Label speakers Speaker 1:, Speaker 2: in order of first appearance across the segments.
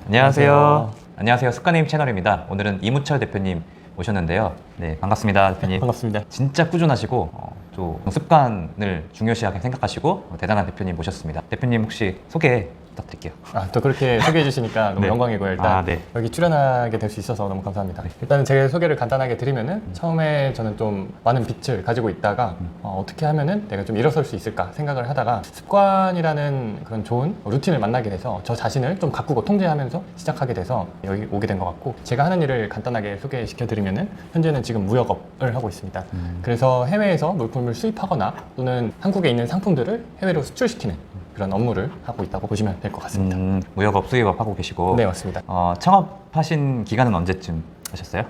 Speaker 1: 안녕하세요. 안녕하세요. 습관게임 채널입니다. 오늘은 이무철 대표님 모셨는데요. 네, 반갑습니다, 대표님.
Speaker 2: 반갑습니다.
Speaker 1: 진짜 꾸준하시고 또 습관을 중요시하게 생각하시고 대단한 대표님 모셨습니다. 대표님 혹시 소개 부탁드릴게요.
Speaker 2: 또 그렇게 소개해 주시니까 너무
Speaker 1: 네.
Speaker 2: 영광이고요. 일단
Speaker 1: 네.
Speaker 2: 여기 출연하게 될 수 있어서 너무 감사합니다. 일단은 제 소개를 간단하게 드리면은 처음에 저는 좀 많은 빛을 가지고 있다가 어떻게 하면은 내가 좀 일어설 수 있을까 생각을 하다가 습관이라는 그런 좋은 루틴을 만나게 돼서 저 자신을 좀 가꾸고 통제하면서 시작하게 돼서 여기 오게 된 것 같고, 제가 하는 일을 간단하게 소개시켜 드리면은 현재는 지금 무역업을 하고 있습니다. 그래서 해외에서 물품을 수입하거나 또는 한국에 있는 상품들을 해외로 수출시키는 그런 업무를 하고 있다고 보시면 될 것 같습니다.
Speaker 1: 무역업, 수입업 하고 계시고.
Speaker 2: 네, 맞습니다.
Speaker 1: 창업하신 기간은 언제쯤 하셨어요?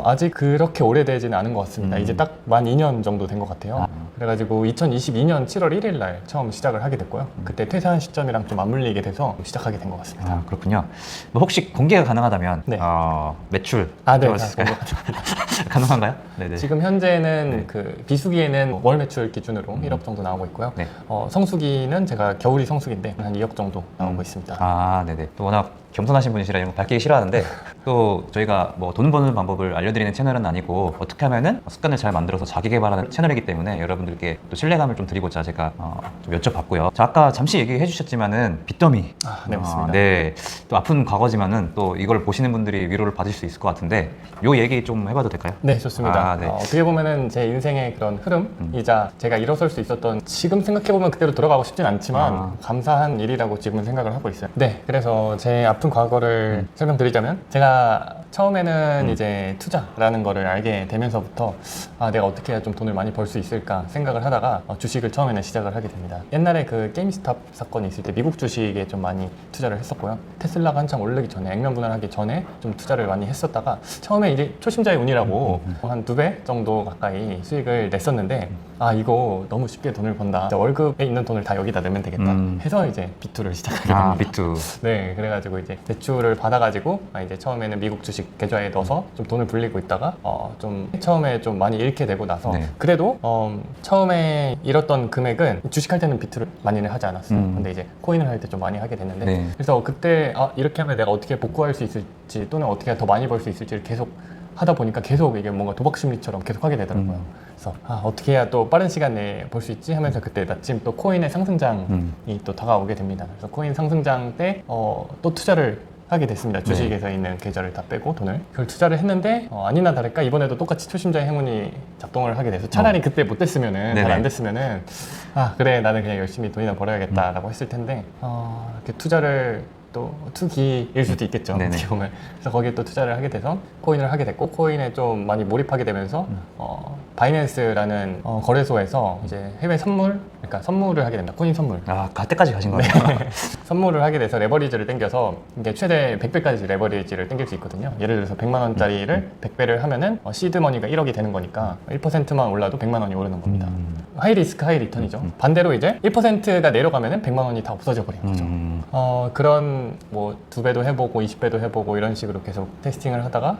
Speaker 2: 아직 그렇게 오래되지는 않은 것 같습니다. 이제 딱 만 2년 정도 된 것 같아요. 그래가지고 2022년 7월 1일 날 처음 시작을 하게 됐고요. 그때 퇴사한 시점이랑 좀 맞물리게 돼서 시작하게 된 것 같습니다.
Speaker 1: 그렇군요. 뭐 혹시 공개가 가능하다면
Speaker 2: 네.
Speaker 1: 매출
Speaker 2: 네.
Speaker 1: 들어봤을까요? 가능한가요? 네네.
Speaker 2: 지금 현재는
Speaker 1: 네.
Speaker 2: 그 비수기에는 월 매출 기준으로 1억 정도 나오고 있고요.
Speaker 1: 네.
Speaker 2: 성수기는 제가 겨울이 성수기인데 한 2억 정도 나오고 있습니다.
Speaker 1: 네네. 또 워낙 겸손하신 분이시라 이런 거 밝히기 싫어하는데 또 저희가 뭐 돈 버는 방법을 알려드리는 채널은 아니고 어떻게 하면은 습관을 잘 만들어서 자기 개발하는 채널이기 때문에 여러분들께 또 신뢰감을 좀 드리고자 제가 좀 여쭤봤고요. 자, 아까 잠시 얘기해 주셨지만은 빚더미.
Speaker 2: 네, 맞습니다.
Speaker 1: 네. 또 아픈 과거지만은 또 이걸 보시는 분들이 위로를 받으실 수 있을 것 같은데 요 얘기 좀 해봐도 될까요?
Speaker 2: 네, 좋습니다.
Speaker 1: 네.
Speaker 2: 어떻게 보면은 제 인생의 그런 흐름이자 제가 일어설 수 있었던, 지금 생각해보면 그때로 돌아가고 싶진 않지만 감사한 일이라고 지금은 생각을 하고 있어요. 네, 그래서 제 아픈 과거를 설명드리자면, 제가 처음에는 이제 투자라는 거를 알게 되면서부터 내가 어떻게 해야 좀 돈을 많이 벌 수 있을까 생각을 하다가 주식을 처음에는 시작을 하게 됩니다. 옛날에 그 게임스탑 사건이 있을 때 미국 주식에 좀 많이 투자를 했었고요. 테슬라가 한창 오르기 전에, 액면 분할하기 전에 좀 투자를 많이 했었다가 처음에 이제 초심자의 운이라고 한 2배 정도 가까이 수익을 냈었는데, 이거 너무 쉽게 돈을 번다, 월급에 있는 돈을 다 여기다 넣으면 되겠다 해서 이제 B2를 시작하게 됩니다.
Speaker 1: B2.
Speaker 2: 네, 그래가지고 이제 대출을 받아가지고 이제 처음에는 미국 주식 계좌에 넣어서 좀 돈을 불리고 있다가 좀 처음에 좀 많이 잃게 되고 나서
Speaker 1: 네.
Speaker 2: 그래도 처음에 잃었던 금액은 주식할 때는 비트를 많이는 하지 않았어요. 근데 이제 코인을 할 때 좀 많이 하게 됐는데
Speaker 1: 네.
Speaker 2: 그래서 그때 이렇게 하면 내가 어떻게 복구할 수 있을지 또는 어떻게 더 많이 벌 수 있을지를 계속 하다 보니까 계속 이게 뭔가 도박 심리처럼 계속 하게 되더라고요. 그래서 어떻게 해야 또 빠른 시간 내에 볼 수 있지 하면서 그때 마침 또 코인의 상승장이 또 다가오게 됩니다. 그래서 코인 상승장 때 또 투자를 하게 됐습니다. 주식에서 있는 계좌를 다 빼고 돈을 그걸 투자를 했는데 아니나 다를까 이번에도 똑같이 초심자의 행운이 작동을 하게 돼서 차라리 그때 못 됐으면은, 잘 안 됐으면은 그래 나는 그냥 열심히 돈이나 벌어야겠다라고 했을 텐데 이렇게 투자를 또 투기일 수도 있겠죠. 어떻게 보면. 그래서 거기에 또 투자를 하게 돼서 코인을 하게 됐고, 코인에 좀 많이 몰입하게 되면서 바이낸스라는 거래소에서 이제 해외 그러니까 선물을 하게 됩니다. 코인 선물.
Speaker 1: 갈 때까지 가신 거예요?
Speaker 2: 선물을 하게 돼서 레버리지를 땡겨서 이게 최대 100배까지 레버리지를 땡길 수 있거든요. 예를 들어서 100만 원짜리를 100배를 하면은 시드머니가 1억이 되는 거니까 1%만 올라도 100만 원이 오르는 겁니다. 하이 리스크 하이 리턴이죠. 반대로 이제 1%가 내려가면은 100만 원이 다 없어져 버린 거죠. 그런 뭐 2배도 해보고 20배도 해보고 이런 식으로 계속 테스팅을 하다가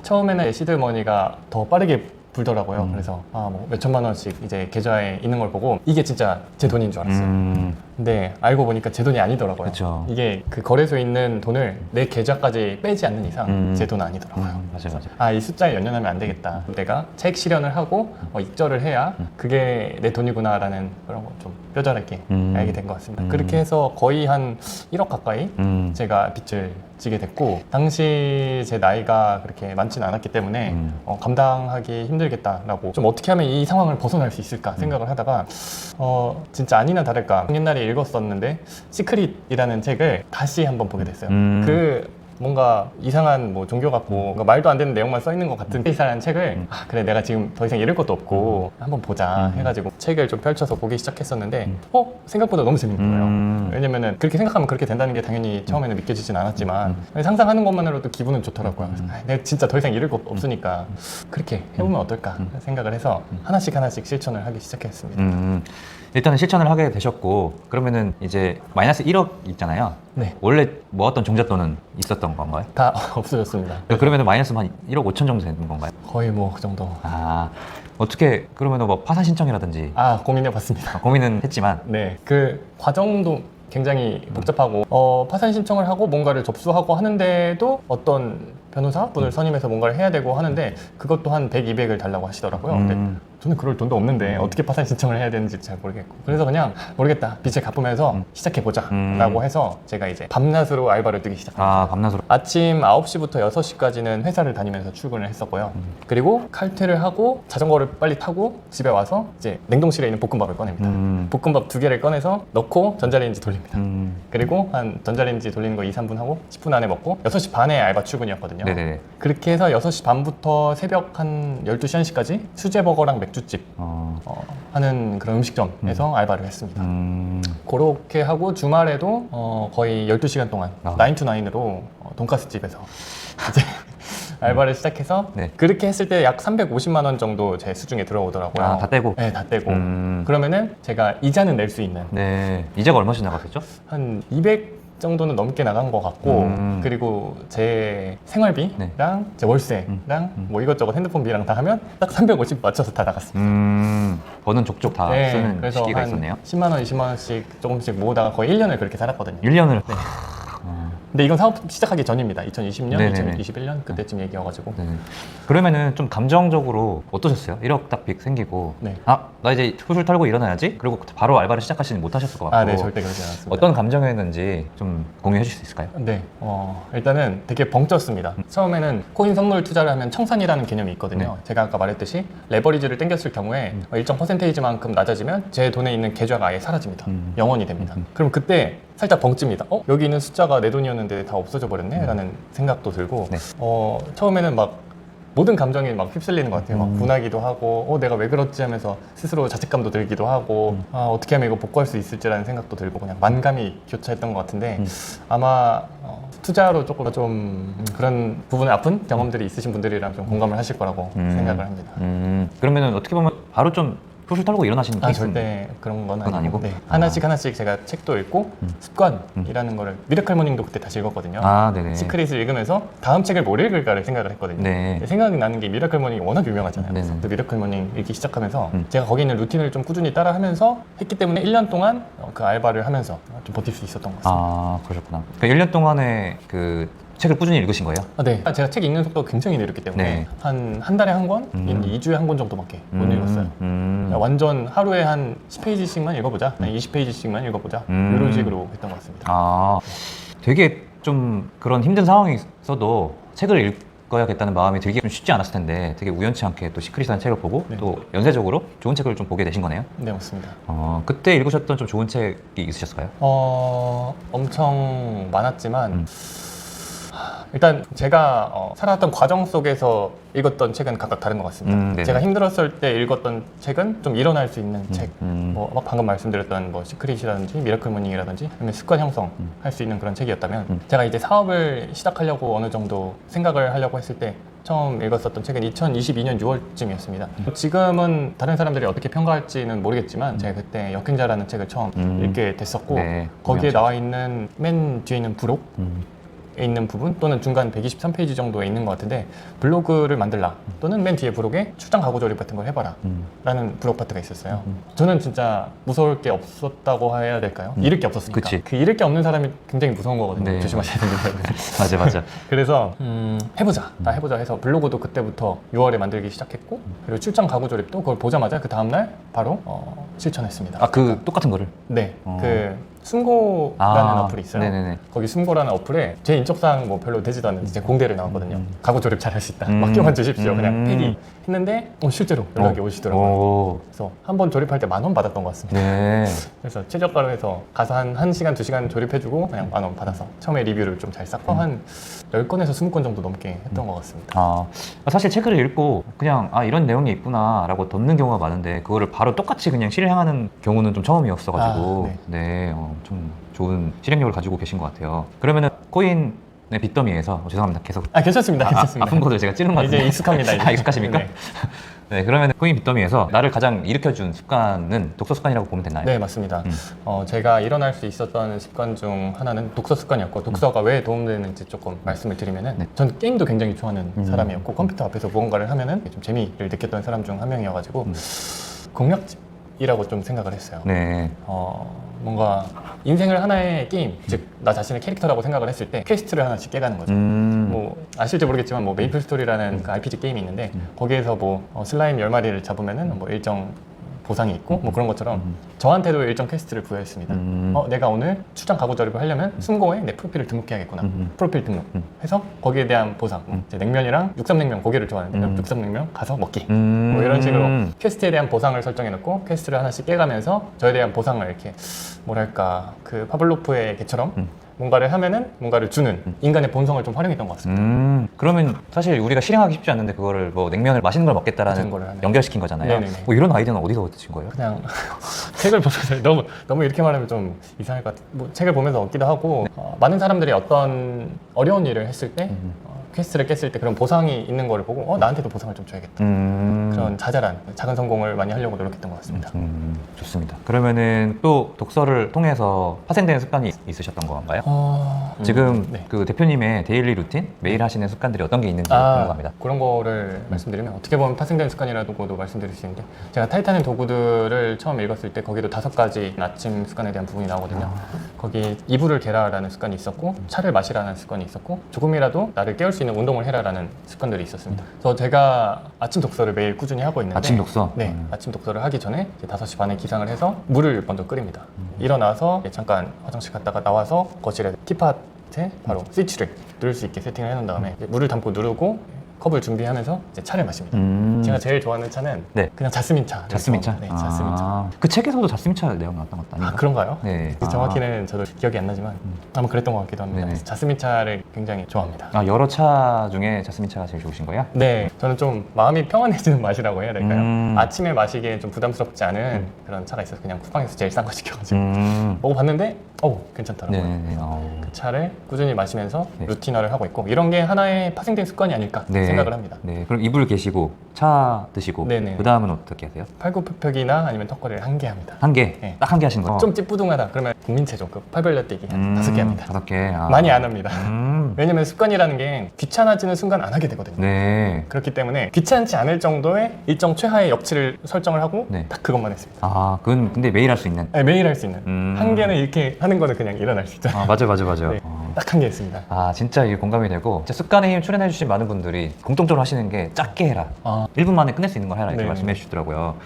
Speaker 2: 처음에는 시드머니가 더 빠르게 불더라고요. 그래서 뭐 몇천만 원씩 이제 계좌에 있는 걸 보고 이게 진짜 제 돈인 줄 알았어요. 근데 알고 보니까 제 돈이 아니더라고요.
Speaker 1: 그쵸.
Speaker 2: 이게 그 거래소에 있는 돈을 내 계좌까지 빼지 않는 이상 제 돈 아니더라고요.
Speaker 1: 맞아요.
Speaker 2: 이 숫자에 연연하면 안 되겠다. 내가 차익 실현을 하고 익절을 해야 그게 내 돈이구나라는 그런 거 좀 뼈저리게 알게 된 것 같습니다. 그렇게 해서 거의 한 1억 가까이 제가 빚을 지게 됐고, 당시 제 나이가 그렇게 많지는 않았기 때문에 감당하기 힘들겠다라고, 좀 어떻게 하면 이 상황을 벗어날 수 있을까 생각을 하다가 진짜 아니나 다를까 옛날에 읽었었는데 시크릿이라는 책을 다시 한번 보게 됐어요. 뭔가 이상한 뭐 종교 같고 뭔가 말도 안 되는 내용만 써 있는 것 같은 이상한 책을 그래 내가 지금 더 이상 잃을 것도 없고 한번 보자 해가지고 책을 좀 펼쳐서 보기 시작했었는데 생각보다 너무 재밌는 거예요. 왜냐면은 그렇게 생각하면 그렇게 된다는 게 당연히 처음에는 믿겨지진 않았지만 상상하는 것만으로도 기분은 좋더라고요. 내가 진짜 더 이상 잃을 것 없으니까 그렇게 해보면 어떨까 생각을 해서 하나씩 실천을 하기 시작했습니다.
Speaker 1: 일단은 실천을 하게 되셨고, 그러면은 이제 마이너스 1억 있잖아요.
Speaker 2: 네.
Speaker 1: 원래 모았던 종잣돈은 있었던 건가요?
Speaker 2: 다 없어졌습니다.
Speaker 1: 그러면은 마이너스 한 1억 5천 정도 되는 건가요?
Speaker 2: 거의 뭐 그 정도.
Speaker 1: 어떻게 그러면은 뭐 파산 신청이라든지
Speaker 2: 고민해 봤습니다.
Speaker 1: 고민은 했지만
Speaker 2: 네, 그 과정도 굉장히 복잡하고 파산 신청을 하고 뭔가를 접수하고 하는데도 어떤 변호사 분을 선임해서 뭔가를 해야 되고 하는데 그것도 한 100, 200을 달라고 하시더라고요. 근데 저는 그럴 돈도 없는데 어떻게 파산 신청을 해야 되는지 잘 모르겠고 그래서 그냥 모르겠다 빚을 갚으면서 시작해보자 라고 해서 제가 이제 밤낮으로 알바를 뛰기 시작합니다.
Speaker 1: 밤낮으로.
Speaker 2: 아침 9시부터 6시까지는 회사를 다니면서 출근을 했었고요. 그리고 칼퇴를 하고 자전거를 빨리 타고 집에 와서 이제 냉동실에 있는 볶음밥을 꺼냅니다. 볶음밥 2개를 꺼내서 넣고 전자레인지 돌립니다. 그리고 한 전자레인지 돌리는 거 2, 3분 하고 10분 안에 먹고 6시 반에 알바 출근이었거든요.
Speaker 1: 네네.
Speaker 2: 그렇게 해서 6시 반부터 새벽 한 12시 1시까지 수제버거랑 맥주집 하는 그런 음식점에서 알바를 했습니다. 그렇게 하고 주말에도 거의 12시간 동안 9to9으로 돈가스 집에서 이제 알바를 시작해서
Speaker 1: 네.
Speaker 2: 그렇게 했을 때 약 350만 원 정도 제 수중에 들어오더라고요.
Speaker 1: 다 떼고?
Speaker 2: 네, 다 떼고. 그러면은 제가 이자는 낼 수 있는
Speaker 1: 네. 이자가 얼마씩 나갔었죠?
Speaker 2: 한 200 정도는 넘게 나간 것 같고 그리고 제 생활비랑 제 월세랑 뭐 이것저것 핸드폰비랑 다 하면 딱 350 맞춰서 다 나갔습니다.
Speaker 1: 버는 족족 다
Speaker 2: 네,
Speaker 1: 쓰는
Speaker 2: 그래서
Speaker 1: 시기가
Speaker 2: 한
Speaker 1: 있었네요.
Speaker 2: 10만 원, 20만 원씩 조금씩 모으다가 거의 1년을 그렇게 살았거든요.
Speaker 1: 1년을.
Speaker 2: 근데 이건 사업 시작하기 전입니다. 2020년,
Speaker 1: 네네네.
Speaker 2: 2021년 그때쯤 얘기여가지고.
Speaker 1: 네. 그러면은 좀 감정적으로 어떠셨어요? 1억 딱 빚 생기고
Speaker 2: 네.
Speaker 1: 나 이제 훌훌 털고 일어나야지? 그리고 바로 알바를 시작하시진 못하셨을 것 같고
Speaker 2: 네, 절대 그러지 않았습니다.
Speaker 1: 어떤 감정이었는지 좀 공유해 주실 수 있을까요?
Speaker 2: 네, 일단은 되게 벙쪘습니다. 처음에는 코인 선물 투자를 하면 청산이라는 개념이 있거든요. 제가 아까 말했듯이 레버리지를 땡겼을 경우에 일정 퍼센테이지만큼 낮아지면 제 돈에 있는 계좌가 아예 사라집니다. 영원이 됩니다. 그럼 그때 살짝 벙찝니다. 여기 있는 숫자가 내 돈이었는데 다 없어져 버렸네? 라는 생각도 들고
Speaker 1: 네.
Speaker 2: 처음에는 막 모든 감정이 막 휩쓸리는 것 같아요. 막 분하기도 하고 내가 왜 그렇지 하면서 스스로 자책감도 들기도 하고 어떻게 하면 이거 복구할 수 있을지라는 생각도 들고 그냥 만감이 교차했던 것 같은데 아마 투자로 조금 좀 그런 부분에 아픈 경험들이 있으신 분들이랑 좀 공감을 하실 거라고 생각을 합니다.
Speaker 1: 그러면은 어떻게 보면 바로 좀 훌훌 털고 일어나시는 케이스는
Speaker 2: 절대 그런 건
Speaker 1: 그건
Speaker 2: 아니고
Speaker 1: 아니고?
Speaker 2: 네. 하나씩 제가 책도 읽고 습관이라는 거를 미라클 모닝도 그때 다시 읽었거든요.
Speaker 1: 네네.
Speaker 2: 시크릿을 읽으면서 다음 책을 뭘 읽을까를 생각을 했거든요.
Speaker 1: 네.
Speaker 2: 생각이 나는 게 미라클 모닝이 워낙 유명하잖아요. 그래서
Speaker 1: 네네.
Speaker 2: 그 미라클 모닝 읽기 시작하면서 제가 거기 있는 루틴을 좀 꾸준히 따라 하면서 했기 때문에 1년 동안 그 알바를 하면서 좀 버틸 수 있었던 것 같습니다.
Speaker 1: 그러셨구나. 그러니까 1년 동안에 그 책을 꾸준히 읽으신 거예요?
Speaker 2: 네. 제가 책 읽는 속도가 굉장히 느렸기 때문에
Speaker 1: 네.
Speaker 2: 한 달에 한 권, 2주에 한 권 정도밖에 못 읽었어요. 완전 하루에 한 10페이지씩만 읽어보자, 20페이지씩만 읽어보자 이런 식으로 했던 것 같습니다.
Speaker 1: 되게 좀 그런 힘든 상황이 있어도 책을 읽어야겠다는 마음이 들기 좀 쉽지 않았을 텐데 되게 우연치 않게 또 시크릿이라는 책을 보고
Speaker 2: 네.
Speaker 1: 또 연쇄적으로 좋은 책을 좀 보게 되신 거네요?
Speaker 2: 네, 맞습니다.
Speaker 1: 그때 읽으셨던 좀 좋은 책이 있으셨을까요?
Speaker 2: 엄청 많았지만 일단 제가 살아왔던 과정 속에서 읽었던 책은 각각 다른 것 같습니다.
Speaker 1: 네네.
Speaker 2: 제가 힘들었을 때 읽었던 책은 좀 일어날 수 있는 책, 막 방금 말씀드렸던 시크릿이라든지 미라클 모닝이라든지 아니면 습관 형성 할 수 있는 그런 책이었다면 제가 이제 사업을 시작하려고 어느 정도 생각을 하려고 했을 때 처음 읽었었던 책은 2022년 6월쯤이었습니다. 지금은 다른 사람들이 어떻게 평가할지는 모르겠지만 제가 그때 역행자라는 책을 처음 읽게 됐었고
Speaker 1: 네,
Speaker 2: 거기에
Speaker 1: 유명하죠.
Speaker 2: 나와 있는 맨 뒤에 있는 부록 에 있는 부분 또는 중간 123페이지 정도에 있는 것 같은데 블로그를 만들라 또는 맨 뒤에 부록에 출장 가구 조립 같은 걸 해봐라 라는 부록 파트가 있었어요. 저는 진짜 무서울 게 없었다고 해야 될까요? 잃을 게 없었으니까.
Speaker 1: 그치.
Speaker 2: 그 잃을 게 없는 사람이 굉장히 무서운 거거든요.
Speaker 1: 네.
Speaker 2: 조심하셔야 됩니다.
Speaker 1: 맞아.
Speaker 2: 그래서 다 해보자 해서 블로그도 그때부터 6월에 만들기 시작했고 그리고 출장 가구 조립도 그걸 보자마자 그 다음날 바로 실천했습니다.
Speaker 1: 그 똑같은 거를?
Speaker 2: 네, 그 숨고라는 어플이 있어요.
Speaker 1: 네네네.
Speaker 2: 거기 숨고라는 어플에 제 인적사항 뭐 별로 되지도 않는데 제 공대를 나왔거든요. 가구 조립 잘 할 수 있다. 맡겨만 주십시오. 그냥 필히 했는데 실제로 연락이 오시더라고요. 그래서 한 번 조립할 때 10,000원 받았던 것 같습니다.
Speaker 1: 네.
Speaker 2: 그래서 최저가로 해서 가서 한 1시간, 2시간 조립해주고 그냥 10,000원 받아서 처음에 리뷰를 좀 잘 쌓고 한 10건에서 20건 정도 넘게 했던 것 같습니다.
Speaker 1: 사실 책을 읽고 그냥 이런 내용이 있구나 라고 덮는 경우가 많은데 그거를 바로 똑같이 그냥 실행하는 경우는 좀 처음이었어가지고 좀 좋은 실행력을 가지고 계신 것 같아요. 그러면은 코인의 빚더미에서 죄송합니다. 계속
Speaker 2: 괜찮습니다. 괜찮습니다.
Speaker 1: 아픈 거를 제가 찌른 것 같은데
Speaker 2: 이제 익숙합니다. 이제.
Speaker 1: 익숙하십니까?
Speaker 2: 네.
Speaker 1: 네, 그러면 코인 빚더미에서 나를 가장 일으켜준 습관은 독서 습관이라고 보면 되나요?
Speaker 2: 네, 맞습니다. 제가 일어날 수 있었던 습관 중 하나는 독서 습관이었고 독서가 왜 도움되는지 조금 말씀을 드리면은 전 게임도 굉장히 좋아하는 사람이었고 컴퓨터 앞에서 무언가를 하면은 좀 재미를 느꼈던 사람 중 한 명이어가지고 공략집 게임이라고 좀 생각을 했어요.
Speaker 1: 네.
Speaker 2: 뭔가 인생을 하나의 게임, 즉 나 자신의 캐릭터라고 생각을 했을 때 퀘스트를 하나씩 깨가는 거죠. 뭐 아실지 모르겠지만 뭐 메이플 스토리라는 그 RPG 게임이 있는데 거기에서 뭐 슬라임 10마리를 잡으면은 뭐 일정 보상이 있고 뭐 그런 것처럼 저한테도 일정 퀘스트를 부여했습니다. 내가 오늘 출장 가구 조립을 하려면 숨고에 내 프로필을 등록해야겠구나. 프로필 등록 해서 거기에 대한 보상. 이제 냉면이랑 육삼냉면 고기를 좋아하는데 육삼냉면 가서 먹기. 뭐 이런 식으로 퀘스트에 대한 보상을 설정해 놓고 퀘스트를 하나씩 깨가면서 저에 대한 보상을 이렇게 뭐랄까 그 파블로프의 개처럼 뭔가를 하면은 뭔가를 주는 인간의 본성을 좀 활용했던 것 같습니다.
Speaker 1: 그러면 사실 우리가 실행하기 쉽지 않는데 그거를 뭐 냉면을 맛있는 걸 먹겠다라는
Speaker 2: 맛있는 거를 하면.
Speaker 1: 연결시킨 거잖아요.
Speaker 2: 네네네.
Speaker 1: 뭐 이런 아이디어는 어디서 얻으신 거예요?
Speaker 2: 그냥 책을 보면서 너무 이렇게 말하면 좀 이상할 것 같아요. 뭐 책을 보면서 얻기도 하고 많은 사람들이 어떤 어려운 일을 했을 때 퀘스트를 깼을 때 그런 보상이 있는 거를 보고 나한테도 보상을 좀 줘야겠다. 그런 자잘한 작은 성공을 많이 하려고 노력했던 것 같습니다.
Speaker 1: 좋습니다. 그러면은 또 독서를 통해서 파생되는 습관이 있으셨던 건가요? 지금
Speaker 2: 네.
Speaker 1: 그 대표님의 데일리 루틴, 매일 하시는 습관들이 어떤 게 있는지 궁금합니다.
Speaker 2: 그런 거를 말씀드리면 어떻게 보면 파생된 습관이라고도 말씀드릴 수 있는데 제가 타이타닉 도구들을 처음 읽었을 때 거기도 5가지 아침 습관에 대한 부분이 나오거든요. 거기 이불을 개라라는 습관이 있었고 차를 마시라는 습관이 있었고 조금이라도 나를 깨울 수 있는 운동을 해라라는 습관들이 있었습니다. 그래서 제가 아침 독서를 매일 꾸준히 하고 있는데
Speaker 1: 아침 독서?
Speaker 2: 네, 아침 독서를 하기 전에 이제 5시 반에 기상을 해서 물을 먼저 끓입니다. 일어나서 잠깐 화장실 갔다가 나와서 거실에 티팟에 바로 스위치를 누를 수 있게 세팅을 해놓은 다음에 이제 물을 담고 누르고 컵을 준비하면서 이제 차를 마십니다. 제가 제일 좋아하는 차는
Speaker 1: 네.
Speaker 2: 그냥 자스민 차.
Speaker 1: 자스민 차?
Speaker 2: 네, 자스민 차.
Speaker 1: 그 책에서도 자스민 차 내용 나왔던 것도 아닌가요?
Speaker 2: 그런가요?
Speaker 1: 네.
Speaker 2: 정확히는 저도 기억이 안 나지만 아마 그랬던 것 같기도 합니다.
Speaker 1: 네네.
Speaker 2: 자스민 차를 굉장히 좋아합니다.
Speaker 1: 여러 차 중에 자스민 차가 제일 좋으신 거예요?
Speaker 2: 네, 저는 좀 마음이 평안해지는 맛이라고 해야 될까요? 아침에 마시기엔 좀 부담스럽지 않은 그런 차가 있어서 그냥 쿠팡에서 제일 싼 거 시켜가지고 먹어봤는데 괜찮더라고요.
Speaker 1: 네네네.
Speaker 2: 그 차를 꾸준히 마시면서
Speaker 1: 네.
Speaker 2: 루틴화를 하고 있고 이런 게 하나의 파생된 습관이 아닐까 생각을 합니다.
Speaker 1: 네. 그럼 이불 계시고 차 드시고
Speaker 2: 네네.
Speaker 1: 그 다음은 어떻게 하세요?
Speaker 2: 팔굽혀펴기나 아니면 턱걸이를 1개 합니다.
Speaker 1: 한 개?
Speaker 2: 네.
Speaker 1: 딱 한 개 하시는 거?
Speaker 2: 좀 찌뿌둥하다 그러면 국민체조급 팔벌려 뛰기 5개 합니다.
Speaker 1: 5개.
Speaker 2: 많이 안 합니다. 왜냐면 습관이라는 게 귀찮아지는 순간 안 하게 되거든요.
Speaker 1: 네.
Speaker 2: 그렇기 때문에 귀찮지 않을 정도의 일정 최하의 역치를 설정을 하고
Speaker 1: 네.
Speaker 2: 딱 그것만 했습니다.
Speaker 1: 그건 근데 매일 할 수 있는?
Speaker 2: 네, 매일 할 수 있는. 한 개는 이렇게 하는 거는 그냥 일어날 수 있잖아요.
Speaker 1: 맞아요.
Speaker 2: 네, 딱 한 개 했습니다.
Speaker 1: 진짜 이게 공감이 되고 진짜 습관의 힘 출연해주신 많은 분들이 공통적으로 하시는 게 작게 해라. 1분 만에 끝낼 수 있는 거 해라 이렇게
Speaker 2: 네.
Speaker 1: 말씀해 주시더라고요.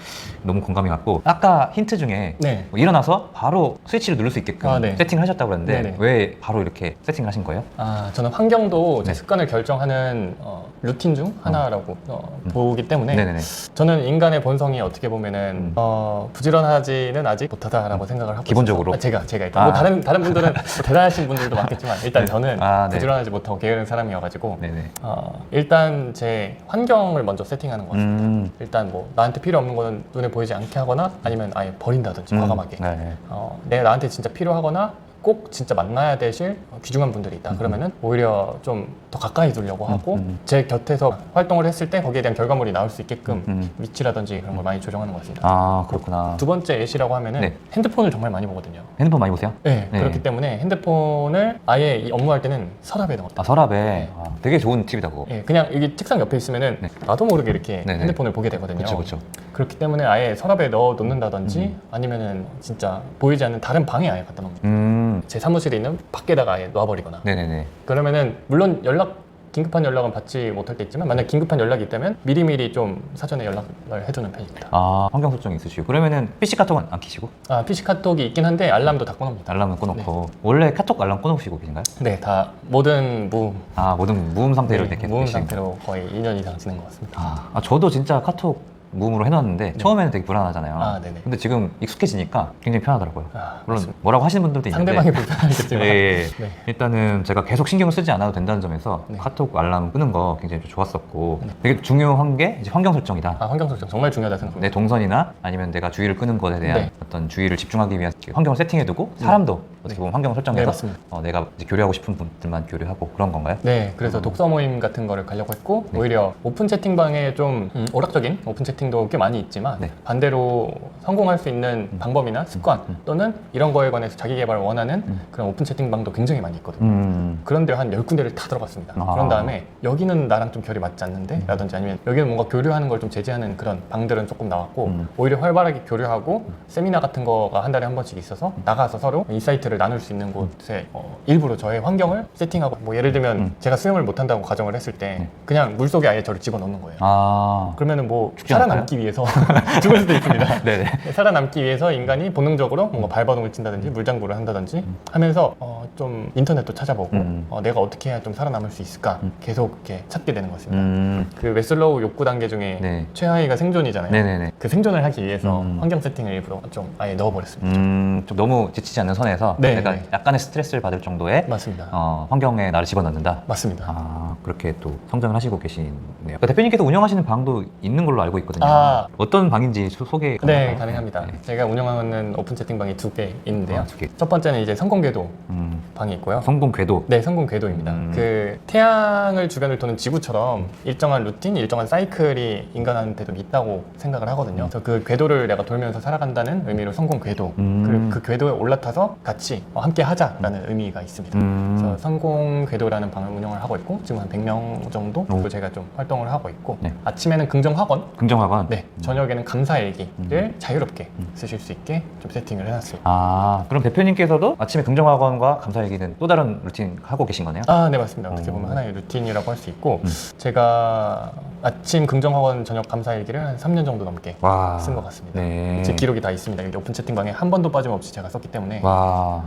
Speaker 1: 너무 공감이 갔고 아까 힌트 중에
Speaker 2: 네.
Speaker 1: 뭐 일어나서 바로 스위치를 누를 수 있게끔
Speaker 2: 네.
Speaker 1: 세팅을 하셨다고 그랬는데
Speaker 2: 네네.
Speaker 1: 왜 바로 이렇게 세팅을 하신 거예요?
Speaker 2: 저는 환경도 제
Speaker 1: 네.
Speaker 2: 습관을 결정하는 루틴 중 하나라고 보기 때문에
Speaker 1: 네네네.
Speaker 2: 저는 인간의 본성이 어떻게 보면은 부지런하지는 아직 못하다라고 생각을 하고
Speaker 1: 기본적으로?
Speaker 2: 있어서 제가 일단 뭐 다른 분들은 뭐 대단하신 분들도 많겠지만 일단 저는
Speaker 1: 네.
Speaker 2: 부지런하지 못하고 게으른 사람이어가지고
Speaker 1: 네네.
Speaker 2: 일단 제 환경을 먼저 세팅하는 것 같습니다. 일단 뭐 나한테 필요 없는 거는 눈에 보이지 않게 하거나 아니면 아예 버린다든지 과감하게
Speaker 1: 네.
Speaker 2: 내가 나한테 진짜 필요하거나 꼭 진짜 만나야 되실 귀중한 분들이 있다. 그러면은 오히려 좀 더 가까이 두려고 하고 제 곁에서 활동을 했을 때 거기에 대한 결과물이 나올 수 있게끔 위치라든지 그런 걸 많이 조정하는 것 같습니다.
Speaker 1: 그렇구나.
Speaker 2: 두 번째 예시라고 하면은
Speaker 1: 네.
Speaker 2: 핸드폰을 정말 많이 보거든요.
Speaker 1: 핸드폰 많이 보세요?
Speaker 2: 네,
Speaker 1: 네.
Speaker 2: 그렇기 때문에 핸드폰을 아예 이 업무할 때는 서랍에 넣었다.
Speaker 1: 서랍에 되게 좋은 팁이다 그거.
Speaker 2: 네, 그냥 여기 책상 옆에 있으면은
Speaker 1: 네.
Speaker 2: 나도 모르게 이렇게
Speaker 1: 네네.
Speaker 2: 핸드폰을 보게 되거든요.
Speaker 1: 그렇죠.
Speaker 2: 그렇기 때문에 아예 서랍에 넣어 놓는다든지 아니면은 진짜 보이지 않는 다른 방에 아예 갖다 놓습니다. 제 사무실에 있는 밖에다가 아예 놔버리거나.
Speaker 1: 네네네.
Speaker 2: 그러면은 물론 긴급한 연락은 받지 못할 때 있지만 만약 긴급한 연락이 있다면 미리미리 좀 사전에 연락을 해두는 편입니다.
Speaker 1: 환경 설정이 있으시고 그러면은 PC 카톡은 안 키시고?
Speaker 2: PC 카톡이 있긴 한데 알람도 다 꺼놓습니다.
Speaker 1: 알람은 꺼놓고 원래 카톡 알람 꺼놓으시고 계신가요?
Speaker 2: 네, 다 모든 무음.
Speaker 1: 모든 무음 상태로 이렇게
Speaker 2: 무음
Speaker 1: 계신
Speaker 2: 상태로 거의 2년 이상 지낸 것 같습니다.
Speaker 1: 저도 진짜 카톡 무음으로 해놨는데 처음에는 되게 불안하잖아요.
Speaker 2: 네네.
Speaker 1: 근데 지금 익숙해지니까 굉장히 편하더라고요. 물론
Speaker 2: 맞습니다.
Speaker 1: 뭐라고 하시는 분들도 있는데
Speaker 2: 상대방이 불편하겠지만
Speaker 1: 네.
Speaker 2: 네.
Speaker 1: 일단은 제가 계속 신경을 쓰지 않아도 된다는 점에서
Speaker 2: 네.
Speaker 1: 카톡 알람 끄는 거 굉장히 좀 좋았었고 되게 중요한 게 이제 환경 설정이다.
Speaker 2: 환경 설정 정말 중요하다 생각합니다.
Speaker 1: 내 동선이나 아니면 내가 주의를 끄는 것에 대한
Speaker 2: 네.
Speaker 1: 어떤 주의를 집중하기 위한 환경을 세팅해두고 사람도 어떻게
Speaker 2: 네.
Speaker 1: 보면 환경을
Speaker 2: 네,
Speaker 1: 설정해서
Speaker 2: 맞습니다.
Speaker 1: 내가 이제 교류하고 싶은 분들만 교류하고 그런 건가요?
Speaker 2: 네, 그래서 독서 모임 같은 거를 가려고 했고
Speaker 1: 네.
Speaker 2: 오히려 오픈 채팅방에 좀 오락적인 오픈 채팅도 꽤 많이 있지만
Speaker 1: 네.
Speaker 2: 반대로 성공할 수 있는 방법이나 습관 또는 이런 거에 관해서 자기 개발을 원하는 그런 오픈 채팅방도 굉장히 많이 있거든요. 그런데 한 10군데를 다 들어갔습니다.
Speaker 1: 아.
Speaker 2: 그런 다음에 여기는 나랑 좀 결이 맞지 않는데 라든지 아니면 여기는 뭔가 교류하는 걸 좀 제재하는 그런 방들은 조금 나왔고 오히려 활발하게 교류하고 세미나 같은 거가 한 달에 한 번씩 있어서 나가서 서로 인사이트를 나눌 수 있는 곳에 일부러 저의 환경을 세팅하고 뭐 예를 들면 제가 수영을 못한다고 가정을 했을 때 그냥 물속에 아예 저를 집어넣는 거예요.
Speaker 1: 아.
Speaker 2: 그러면은 뭐
Speaker 1: 죽지
Speaker 2: 살아남기 위해서 죽을 수도 있습니다.
Speaker 1: 네네.
Speaker 2: 살아남기 위해서 인간이 본능적으로 뭔가 발버둥을 친다든지 물장구를 한다든지 하면서 좀 인터넷도 찾아보고 내가 어떻게 해야 좀 살아남을 수 있을까 계속 이렇게 찾게 되는 것 같습니다. 그 웨슬로우 욕구 단계 중에
Speaker 1: 네.
Speaker 2: 최하위가 생존이잖아요.
Speaker 1: 네네네.
Speaker 2: 그 생존을 하기 위해서 환경 세팅을 일부러 좀 아예 넣어버렸습니다.
Speaker 1: 좀 너무 지치지 않는 선에서
Speaker 2: 네,
Speaker 1: 내가
Speaker 2: 네.
Speaker 1: 약간의 스트레스를 받을 정도의
Speaker 2: 맞습니다.
Speaker 1: 환경에 나를 집어넣는다.
Speaker 2: 맞습니다.
Speaker 1: 아, 그렇게 또 성장을 하시고 계시네요. 그러니까 대표님께서 운영하시는 방도 있는 걸로 알고 있거든요.
Speaker 2: 아.
Speaker 1: 어떤 방인지 소개
Speaker 2: 네,
Speaker 1: 가능할까요?
Speaker 2: 가능합니다.
Speaker 1: 네.
Speaker 2: 제가 운영하는 오픈 채팅방이 2개 있는데요.
Speaker 1: 2개.
Speaker 2: 첫 번째는 이제 성공궤도 방이 있고요.
Speaker 1: 성공 궤도.
Speaker 2: 네, 성공 궤도입니다. 그 태양을 주변을 도는 지구처럼 일정한 루틴, 일정한 사이클이 인간한테도 있다고 생각을 하거든요. 그래서 그 궤도를 내가 돌면서 살아간다는 의미로 성공 궤도. 그리고 그 궤도에 올라타서 같이 함께 하자라는 의미가 있습니다. 그래서 성공 궤도라는 방을 운영을 하고 있고 지금 한 100명 정도
Speaker 1: 오.
Speaker 2: 제가 좀 활동을 하고 있고
Speaker 1: 네.
Speaker 2: 아침에는 긍정 학원,
Speaker 1: 긍정학원.
Speaker 2: 네, 저녁에는 감사 일기를 자유롭게 쓰실 수 있게 좀 세팅을 해놨습니다.
Speaker 1: 아, 그럼 대표님께서도 아침에 긍정학원과 감사 얘기는 또 다른 루틴 하고 계신 거네요?
Speaker 2: 아, 네, 맞습니다. 어떻게 보면 하나의 루틴이라고 할 수 있고 제가 아침 긍정학원 저녁 감사 일기를 한 3년 정도 넘게
Speaker 1: 와.
Speaker 2: 쓴 것 같습니다.
Speaker 1: 네.
Speaker 2: 제 기록이 다 있습니다. 여기 오픈 채팅방에 한 번도 빠짐없이 제가 썼기 때문에
Speaker 1: 와.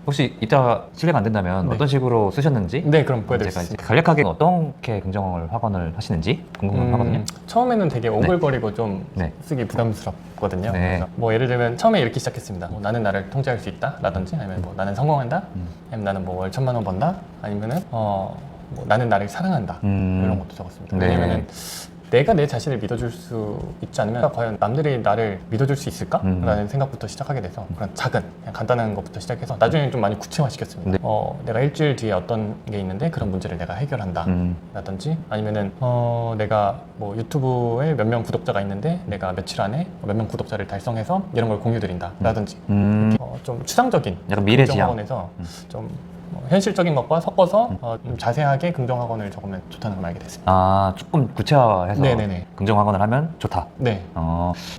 Speaker 1: 혹시 이따 실례가 안 된다면
Speaker 2: 네.
Speaker 1: 어떤 식으로 쓰셨는지
Speaker 2: 네, 그럼
Speaker 1: 제가
Speaker 2: 보여드리겠습니다.
Speaker 1: 이제 간략하게 어떻게 긍정을 학원을 하시는지 궁금하거든요.
Speaker 2: 처음에는 되게 오글거리고 좀
Speaker 1: 네.
Speaker 2: 쓰기 부담스럽거든요.
Speaker 1: 네.
Speaker 2: 그래서 뭐 예를 들면 처음에 이렇게 시작했습니다. 뭐 나는 나를 통제할 수 있다 라든지 아니면 뭐 나는 성공한다 아니면 나는 뭐 월 1,000만 원 번다 아니면은 뭐 나는 나를 사랑한다 이런 것도 적었습니다.
Speaker 1: 네.
Speaker 2: 왜냐면은 내가 내 자신을 믿어줄 수 있지 않으면 과연 남들이 나를 믿어줄 수 있을까? 라는 생각부터 시작하게 돼서 그런 작은 그냥 간단한 것부터 시작해서 나중에 좀 많이 구체화시켰습니다.
Speaker 1: 네.
Speaker 2: 내가 일주일 뒤에 어떤 게 있는데 그런 문제를 내가 해결한다 라든지 아니면은 내가 뭐 유튜브에 몇 명 구독자가 있는데 내가 며칠 안에 몇 명 구독자를 달성해서 이런 걸 공유드린다 라든지 좀 추상적인
Speaker 1: 약간 미래지향.
Speaker 2: 긍정학원에서 좀 현실적인 것과 섞어서 좀 자세하게 긍정학원을 적으면 좋다는 걸 알게 됐습니다.
Speaker 1: 아, 조금 구체화해서
Speaker 2: 네네네.
Speaker 1: 긍정학원을 하면 좋다.
Speaker 2: 네.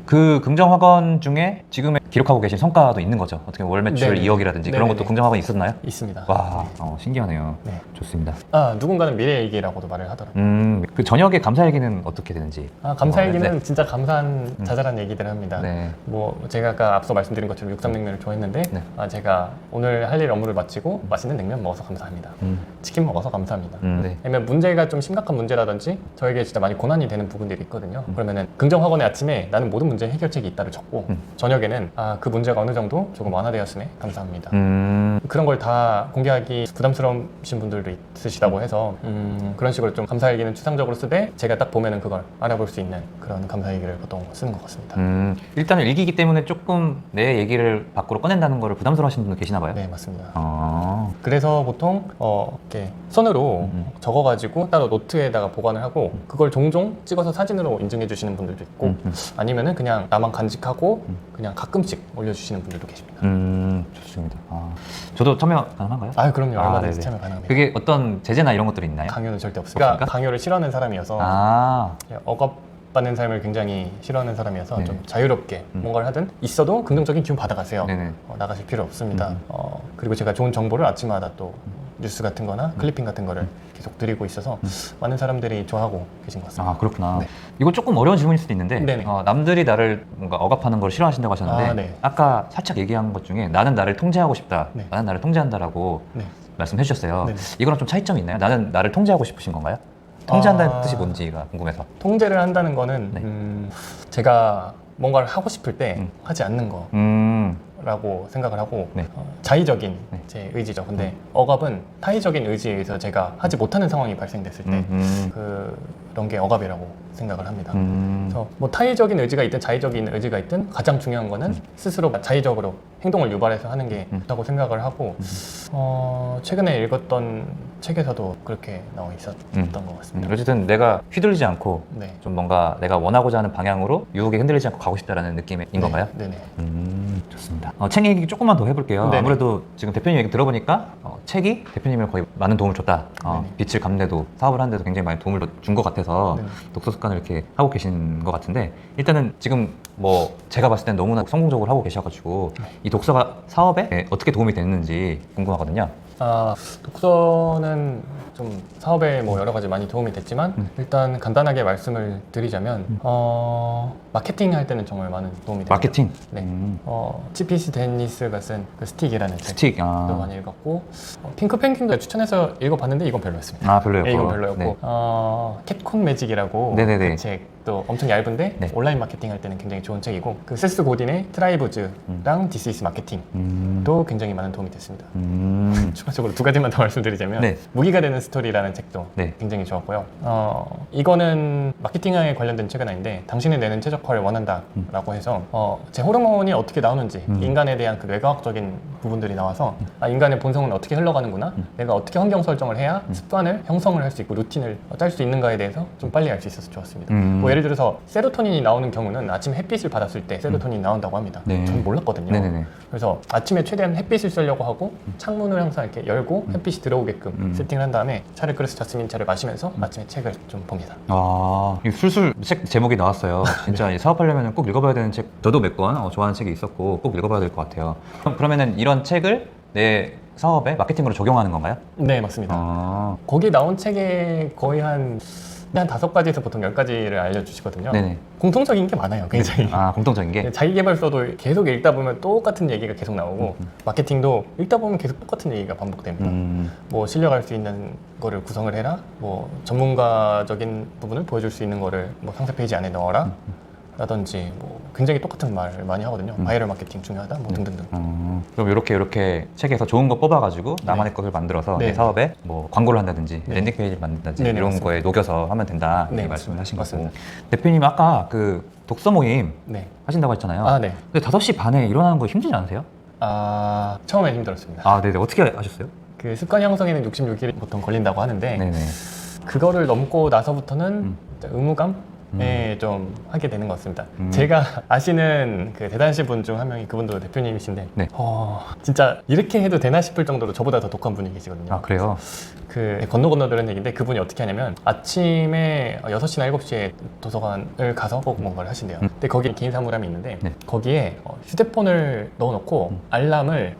Speaker 1: 그 긍정학원 중에 지금 기록하고 계신 성과도 있는 거죠? 어떻게 월 매출
Speaker 2: 네네.
Speaker 1: 2억이라든지 그런 것도
Speaker 2: 네네네.
Speaker 1: 긍정학원이 있었나요?
Speaker 2: 있습니다.
Speaker 1: 와, 신기하네요.
Speaker 2: 네.
Speaker 1: 좋습니다.
Speaker 2: 누군가는 미래 얘기라고도 말을 하더라고요.
Speaker 1: 그 저녁에 감사 얘기는 어떻게 되는지.
Speaker 2: 감사 얘기는
Speaker 1: 네.
Speaker 2: 진짜 감사한 자잘한 얘기들을 합니다.
Speaker 1: 네.
Speaker 2: 뭐 제가 아까 앞서 말씀드린 것처럼 육삼냉면을 좋아했는데
Speaker 1: 네.
Speaker 2: 제가 오늘 할 일 업무를 마치고 맛있는 냉면 먹어서 감사합니다. 치킨 먹어서 감사합니다.
Speaker 1: 네.
Speaker 2: 아니면 문제가 좀 심각한 문제라든지 저에게 진짜 많이 고난이 되는 부분들이 있거든요. 그러면은 긍정학원의 아침에 나는 모든 문제 해결책이 있다를 적고 저녁에는 그 문제가 어느 정도 조금 완화되었음에 감사합니다. 그런 걸 다 공개하기 부담스러우신 분들도 있으시다고 해서 그런 식으로 좀 감사 얘기는 추상적으로 쓰되 제가 딱 보면은 그걸 알아볼 수 있는 그런 감사 얘기를 보통 쓰는 것 같습니다.
Speaker 1: 일단은 일기이기 때문에 조금 내 얘기를 밖으로 꺼낸다는 거를 부담스러워하시는 분도 계시나 봐요?
Speaker 2: 네, 맞습니다.
Speaker 1: 그래서
Speaker 2: 그래서 보통 이렇게 손으로 적어가지고 따로 노트에다가 보관을 하고 그걸 종종 찍어서 사진으로 인증해 주시는 분들도 있고 아니면은 그냥 나만 간직하고 그냥 가끔씩 올려주시는 분들도 계십니다.
Speaker 1: 좋습니다. 저도 참여 가능한가요?
Speaker 2: 그럼요. 얼마든지
Speaker 1: 네네.
Speaker 2: 참여 가능합니다.
Speaker 1: 그게 어떤 제재나 이런 것들이 있나요?
Speaker 2: 강요는 절대 없습니다.
Speaker 1: 없습니까?
Speaker 2: 강요를 싫어하는 사람이어서 억압받는 삶을 굉장히 싫어하는 사람이어서
Speaker 1: 네네.
Speaker 2: 좀 자유롭게 뭔가를 하든 있어도 긍정적인 기운 받아가세요.
Speaker 1: 네네.
Speaker 2: 나가실 필요 없습니다. 그리고 제가 좋은 정보를 아침마다 또 뉴스 같은 거나 클리핑 같은 거를 계속 드리고 있어서 많은 사람들이 좋아하고 계신 것 같습니다.
Speaker 1: 그렇구나.
Speaker 2: 네.
Speaker 1: 이거 조금 어려운 질문일 수도 있는데
Speaker 2: 네네.
Speaker 1: 남들이 나를 뭔가 억압하는 걸 싫어하신다고 하셨는데
Speaker 2: 네.
Speaker 1: 아까 살짝 얘기한 것 중에 나는 나를 통제하고 싶다.
Speaker 2: 네.
Speaker 1: 나는 나를 통제한다라고
Speaker 2: 네.
Speaker 1: 말씀해 주셨어요.
Speaker 2: 네네.
Speaker 1: 이거랑 좀 차이점이 있나요? 나는 나를 통제하고 싶으신 건가요? 통제한다는 뜻이 뭔지가 궁금해서.
Speaker 2: 통제를 한다는 거는
Speaker 1: 네.
Speaker 2: 제가 뭔가를 하고 싶을 때 하지 않는 거. 의지다라고 생각을 하고
Speaker 1: 네.
Speaker 2: 자의적인
Speaker 1: 네.
Speaker 2: 제 의지죠. 근데 억압은 타의적인 의지에 의해서 제가 하지 못하는 상황이 발생됐을 때 그런 게 억압이라고 생각을 합니다. 그래서 뭐 타의적인 의지가 있든 자의적인 의지가 있든 가장 중요한 거는 스스로 자의적으로 행동을 유발해서 하는 게 좋다고 생각을 하고 최근에 읽었던 책에서도 그렇게 나와 있었던 것 같습니다.
Speaker 1: 어쨌든 내가 휘둘리지 않고
Speaker 2: 네.
Speaker 1: 좀 뭔가 내가 원하고자 하는 방향으로 유혹에 흔들리지 않고 가고 싶다라는 느낌인
Speaker 2: 네.
Speaker 1: 건가요?
Speaker 2: 네네.
Speaker 1: 좋습니다. 책 얘기 조금만 더 해볼게요.
Speaker 2: 네네.
Speaker 1: 아무래도 지금 대표님 얘기 들어보니까 책이 대표님을 거의 많은 도움을 줬다.
Speaker 2: 네네.
Speaker 1: 빛을 감는데도 사업을 하는데도 굉장히 많이 도움을 준 것 같아서
Speaker 2: 네네.
Speaker 1: 독서 습관을 이렇게 하고 계신 것 같은데 일단은 지금 뭐 제가 봤을 땐 너무나 성공적으로 하고 계셔가지고 이 독서가 사업에 어떻게 도움이 됐는지 궁금하거든요.
Speaker 2: 독서는 좀 사업에 뭐 여러 가지 많이 도움이 됐지만 일단 간단하게 말씀을 드리자면 마케팅 할 때는 정말 많은 도움이 됩니다.
Speaker 1: 마케팅?
Speaker 2: 네. 치피시 데니스가 쓴 그 스틱이라는
Speaker 1: 스틱.
Speaker 2: 책도 많이 읽었고 핑크 펭귄도 추천해서 읽어봤는데 이건 별로였습니다.
Speaker 1: 별로였고.
Speaker 2: 네, 이건 별로였고
Speaker 1: 네.
Speaker 2: 캣콘 매직이라고
Speaker 1: 네네네.
Speaker 2: 그 책도 엄청 얇은데
Speaker 1: 네.
Speaker 2: 온라인 마케팅 할 때는 굉장히 좋은 책이고 그 세스 고딘의 트라이브즈랑 디스 이스 마케팅도 굉장히 많은 도움이 됐습니다. 추가적으로 두 가지만 더 말씀드리자면
Speaker 1: 네.
Speaker 2: 무기가 되는 스토리라는 책도
Speaker 1: 네.
Speaker 2: 굉장히 좋았고요. 이거는 마케팅에 관련된 책은 아닌데 당신이 내는 최적화를 원한다라고 해서 제 호르몬이 어떻게 나오는지 인간에 대한 그 뇌과학적인 부분들이 나와서 인간의 본성은 어떻게 흘러가는구나 내가 어떻게 환경 설정을 해야 습관을 형성을 할 수 있고 루틴을 짤 수 있는가에 대해서 좀 빨리 알 수 있어서 좋았습니다. 뭐 예를 들어서 세로토닌이 나오는 경우는 아침 햇빛을 받았을 때 세로토닌이 나온다고 합니다.
Speaker 1: 네.
Speaker 2: 저는 몰랐거든요.
Speaker 1: 네네네.
Speaker 2: 그래서 아침에 최대한 햇빛을 쐬려고 하고 창문을 항상 이렇게 열고 햇빛이 들어오게끔 세팅을 한 다음에 차를 끓여서 자스민 차를 마시면서 아침에 책을 좀 봅니다.
Speaker 1: 이 술술 책 제목이 나왔어요. 진짜 이 사업하려면 꼭 읽어봐야 되는 책, 저도 몇 권 좋아하는 책이 있었고 꼭 읽어봐야 될 것 같아요. 그러면은 이런 책을 내 사업에 마케팅으로 적용하는 건가요?
Speaker 2: 네, 맞습니다. 거기 나온 책에 거의 한 5가지에서 보통 10가지를 알려주시거든요.
Speaker 1: 네네.
Speaker 2: 공통적인 게 많아요, 굉장히.
Speaker 1: 공통적인 게?
Speaker 2: 자기계발서도 계속 읽다 보면 똑같은 얘기가 계속 나오고 마케팅도 읽다 보면 계속 똑같은 얘기가 반복됩니다. 뭐 실력할 수 있는 거를 구성을 해라, 뭐 전문가적인 부분을 보여줄 수 있는 거를 뭐 상세 페이지 안에 넣어라 라든지 뭐 굉장히 똑같은 말 많이 하거든요. 바이럴 마케팅 중요하다 뭐 등등등.
Speaker 1: 그럼 이렇게 책에서 좋은 거 뽑아가지고 나만의 것을 만들어서 내 사업에 뭐 광고를 한다든지 랜딩 페이지를 만든다든지
Speaker 2: 네네,
Speaker 1: 이런
Speaker 2: 맞습니다.
Speaker 1: 거에 녹여서 하면 된다 이렇게
Speaker 2: 네,
Speaker 1: 말씀을 하신
Speaker 2: 맞습니다.
Speaker 1: 거고. 대표님 아까 그 독서 모임
Speaker 2: 네.
Speaker 1: 하신다고 했잖아요.
Speaker 2: 네.
Speaker 1: 근데 5시 반에 일어나는 거 힘들지 않으세요?
Speaker 2: 처음엔 힘들었습니다.
Speaker 1: 네네. 어떻게 하셨어요?
Speaker 2: 그 습관 형성에는 66일이 보통 걸린다고 하는데
Speaker 1: 네네.
Speaker 2: 그거를 넘고 나서부터는 의무감에 좀 하게 되는 것 같습니다. 제가 아시는 그 대단하신 분 중 한 명이 그분도 대표님이신데
Speaker 1: 네.
Speaker 2: 진짜 이렇게 해도 되나 싶을 정도로 저보다 더 독한 분이 계시거든요.
Speaker 1: 그래요?
Speaker 2: 그 건너 들은 얘기인데 그분이 어떻게 하냐면 아침에 6시나 7시에 도서관을 가서 꼭 뭔가를 하신대요. 근데 거기에 개인 사물함이 있는데
Speaker 1: 네.
Speaker 2: 거기에 휴대폰을 넣어놓고 알람을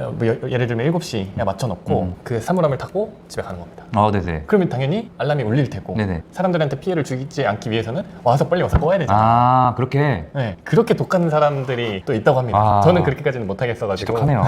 Speaker 2: 예를 들면 7시에 맞춰놓고 그 사물함을 타고 집에 가는 겁니다.
Speaker 1: 네네.
Speaker 2: 그러면 당연히 알람이 울릴 테고
Speaker 1: 네네.
Speaker 2: 사람들한테 피해를 주지 않기 위해서는 빨리 와서 꺼야 되잖아요.
Speaker 1: 그렇게
Speaker 2: 네, 그렇게 독한 사람들이 또 있다고 합니다. 저는 그렇게까지는 못하겠어가지고.
Speaker 1: 지독하네요.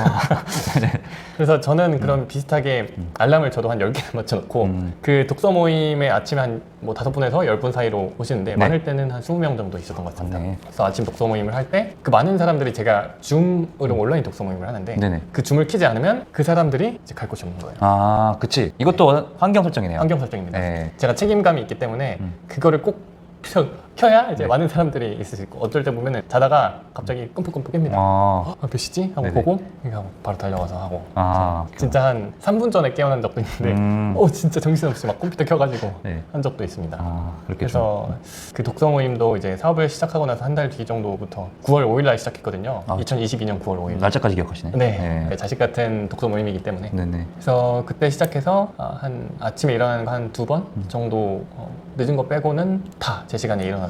Speaker 2: 그래서 저는 그런 비슷하게 알람을 저도 한 10개를 맞춰놓고 그 독서 모임에 아침에 한 뭐 5분에서 10분 사이로 오시는데
Speaker 1: 네.
Speaker 2: 많을 때는 한 20명 정도 있었던 것 같습니다.
Speaker 1: 맞네.
Speaker 2: 그래서 아침 독서 모임을 할 때 그 많은 사람들이 제가 줌으로 온라인 독서 모임을 하는데
Speaker 1: 네네.
Speaker 2: 그 줌을 키지 않으면 그 사람들이 이제 갈 곳이 없는 거예요.
Speaker 1: 그치. 이것도 환경 설정이네요.
Speaker 2: 환경 설정입니다.
Speaker 1: 네.
Speaker 2: 제가 책임감이 있기 때문에 그거를 꼭 켜야 이제 많은 사람들이 있을 수 있고 어떨 때 보면은 자다가 갑자기 끔찍끔찍 깹니다. 몇 시지? 하고
Speaker 1: 네네.
Speaker 2: 보고 그냥 바로 달려가서 하고
Speaker 1: 진짜.
Speaker 2: 진짜 한 3분 전에 깨어난 적도 있는데 진짜 정신없이 막 컴퓨터 켜가지고
Speaker 1: 네.
Speaker 2: 한 적도 있습니다.
Speaker 1: 그렇게
Speaker 2: 그래서 그 독서 모임도 이제 사업을 시작하고 나서 한 달 뒤 정도부터 9월 5일 날 시작했거든요. 2022년 9월 5일.
Speaker 1: 날짜까지 기억하시네.
Speaker 2: 네. 자식 같은 독서 모임이기 때문에.
Speaker 1: 네네.
Speaker 2: 그래서 그때 시작해서 한 아침에 일어나는 거 한 2번 정도 늦은 거 빼고는 다 제 시간에 일어나서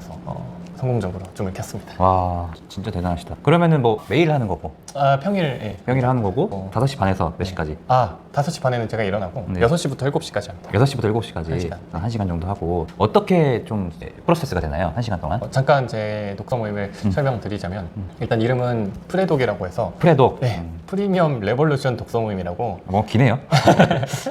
Speaker 2: 성공적으로 줌을 켰습니다.
Speaker 1: 와, 진짜 대단하시다. 그러면은 뭐 매일 하는 거고,
Speaker 2: 평일, 예.
Speaker 1: 평일 하는 거고, 5시 반에서 몇 시까지?
Speaker 2: 5시 반에는 제가 일어나고
Speaker 1: 네.
Speaker 2: 6시부터 7시까지 합니다.
Speaker 1: 6시부터 7시까지
Speaker 2: 1시간.
Speaker 1: 1시간 정도 하고, 어떻게 좀 프로세스가 되나요? 1시간 동안?
Speaker 2: 잠깐 제 독서 모임을 설명드리자면 일단 이름은 프레독이라고 해서
Speaker 1: 프레독.
Speaker 2: 프리미엄 레볼루션 독서 모임이라고.
Speaker 1: 기네요.